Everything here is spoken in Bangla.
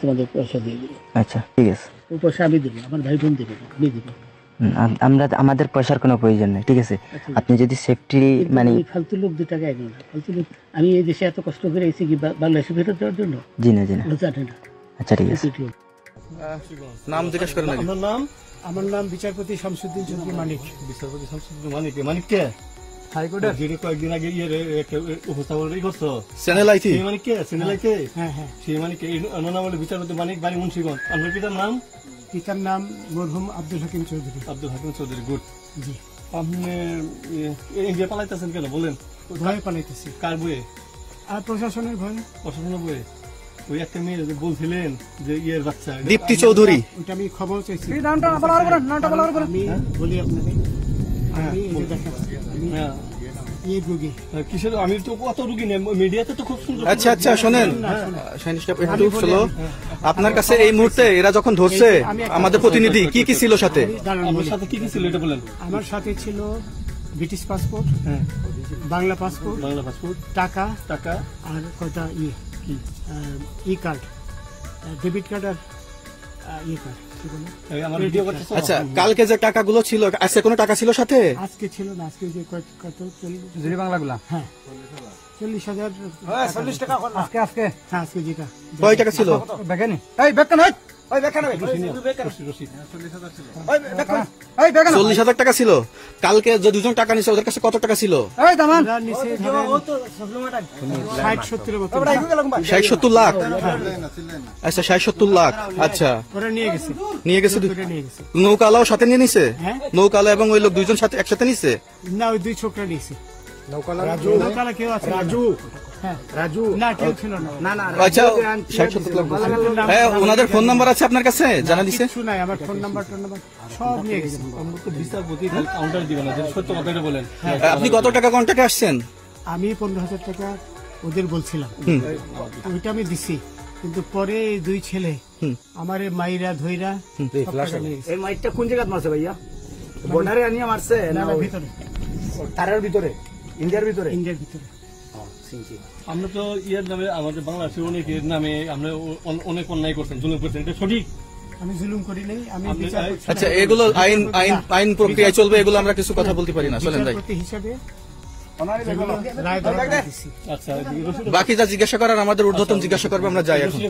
তোমাদের পয়সা দিয়ে দেবো। আচ্ছা ঠিক আছে, ওই পয়সা আমি দেবো, আমার ভাই বোন দেবে না, আমি দেবো। আমরা আমাদের পয়সার কোনো প্রয়োজন নেই, ঠিক আছে। আপনি যদি সেফটি মানে ফালতু লোক 2 টাকা আইনি না, ফালতু লোক। আমি এই দেশে এত কষ্ট করে এসেছি কি বাংলাদেশে ফেরত দেওয়ার জন্য? জি না জি না। জানে না। আচ্ছা ঠিক আছে, নাম জিজ্ঞেস করেন। আমার নাম বিচারপতি শামসুদ্দিন চৌধুরী মানিক। বিচারপতি শামসুদ্দিন মানিক। মানিক কে? হাইকোর্টের যিনি কয়েকদিন আগে উপস্থাপন করছো চ্যানেল আইছি। সেই মানিক কে? চ্যানেল আইছে। হ্যাঁ হ্যাঁ, সেই মানিক কে। নাম হলো বিচারপতি মানিক, বাড়ি মুন্সিগঞ্জ। আপনার পিতার নাম? পিতার নাম মরহুম আব্দুল হাকিম চৌধুরী। আব্দুল হাকিম চৌধুরী। গুড। জি। আপনি ইন্ডিয়া পালাইতেছেন কেন বলেন? ভয়ে পালাইতেছি। কার বইয়ে? আর প্রশাসনের ভয়ে। প্রশাসনের বইয়ে? ওই একটা মেয়ে যে বলছিলেন যে ইয়ের বাচ্চা দীপ্তি চৌধুরী, ওইটা আমি খবর চাইছি। নামটা আমি বলি আপনাকে, আমি এই যে দেখাচ্ছি, আমি এই রোগী। কিসের? আমি তো কত রুগী নেই, মিডিয়াতে তো খুব সুন্দর। আচ্ছা আচ্ছা শোনেন, একটু শোনো। আপনার কাছে এই মুহূর্তে এরা যখন ধরছে আমাদের প্রতিনিধি, কি কি ছিল সাথে? আমার সাথে কি কি ছিল এটা বলেন। আমার সাথে ছিল ব্রিটিশ পাসপোর্ট, বাংলা পাসপোর্ট, টাকা টাকা আর কয়টা ই কার্ড, ডেবিট কার্ড আর ই কার্ড। আচ্ছা, কালকে যে টাকাগুলো ছিল, আজকে কোনো টাকা ছিল সাথে? আজকে ছিল না, আজকে যে কত বাংলাগুলা। হ্যাঁ 40,000। 40 টাকা আজকে আজকে। হ্যাঁ আজকে যেটা। কয় টাকা ছিল? বেকানি এই বেকান হয়, ওই বেকান হবে। 40,000 টাকা ছিল। কালকে যে দুজন টাকা নিছে ওদের কাছে কত টাকা ছিল? এই দামান নিচে 60-70 মতো। 60-70 লাখ। আচ্ছা 60-70 লাখ। আচ্ছা ওরা নিয়ে গেছে। নিয়ে গেছে। নিয়ে গেছে। নৌকালাও সাথে নিয়ে নিছে? হ্যাঁ। নৌকালা এবং ওই লোক দুইজন সাথে একসাথে নিছে? না, ওই 2 ছোকরা নিয়েছে। রাজু কেউ আছে? হ্যাঁ রাজু না, কেউ ছিল না। না আচ্ছা 60-70 লাখ। হ্যাঁ, ওনাদের ফোন নাম্বার আছে আপনার কাছে? জানা দিছে? কিছু নাই, আমার ফোন নাম্বার সব নিয়ে গেছে। বিচারপতি কাউন্টার দিবেন না, সত্য কথাটা বলেন। আপনি কত টাকা কন্টাক্টে আসছেন? আমি 15,000 টাকা ওদের বলছিলাম, ওইটা আমি দিছি। কিন্তু পরে এই 2 ছেলে আমারে মাইরা ধইরা এই মাইকটা কোন জায়গায় মারছে ভাইয়া? বর্ডারে আনিয়া মারছে না ভিতরে, তারের ভিতরে, ইন্ডিয়ার ভিতরে? ইন্ডিয়ার ভিতরে। আমরা তো ইয়ের নামে, আমাদের বাংলাদেশের অনেকের নামে আমরা অনেক অন্যায় করছেন, জুলুম করছেন, এটা সঠিক? আমি জুলুম করি নাই, আমি আচ্ছা, এগুলো আইন আইন আইন প্রক্রিয়ায় চলবে, এগুলো আমরা কিছু কথা বলতে পারি না। চলেন ভাই, বিচারপতি হিসাবে আচ্ছা বাকি যা জিজ্ঞাসা করার আমাদের ঊর্ধ্বতন জিজ্ঞাসা করবে, আমরা যাই এখন।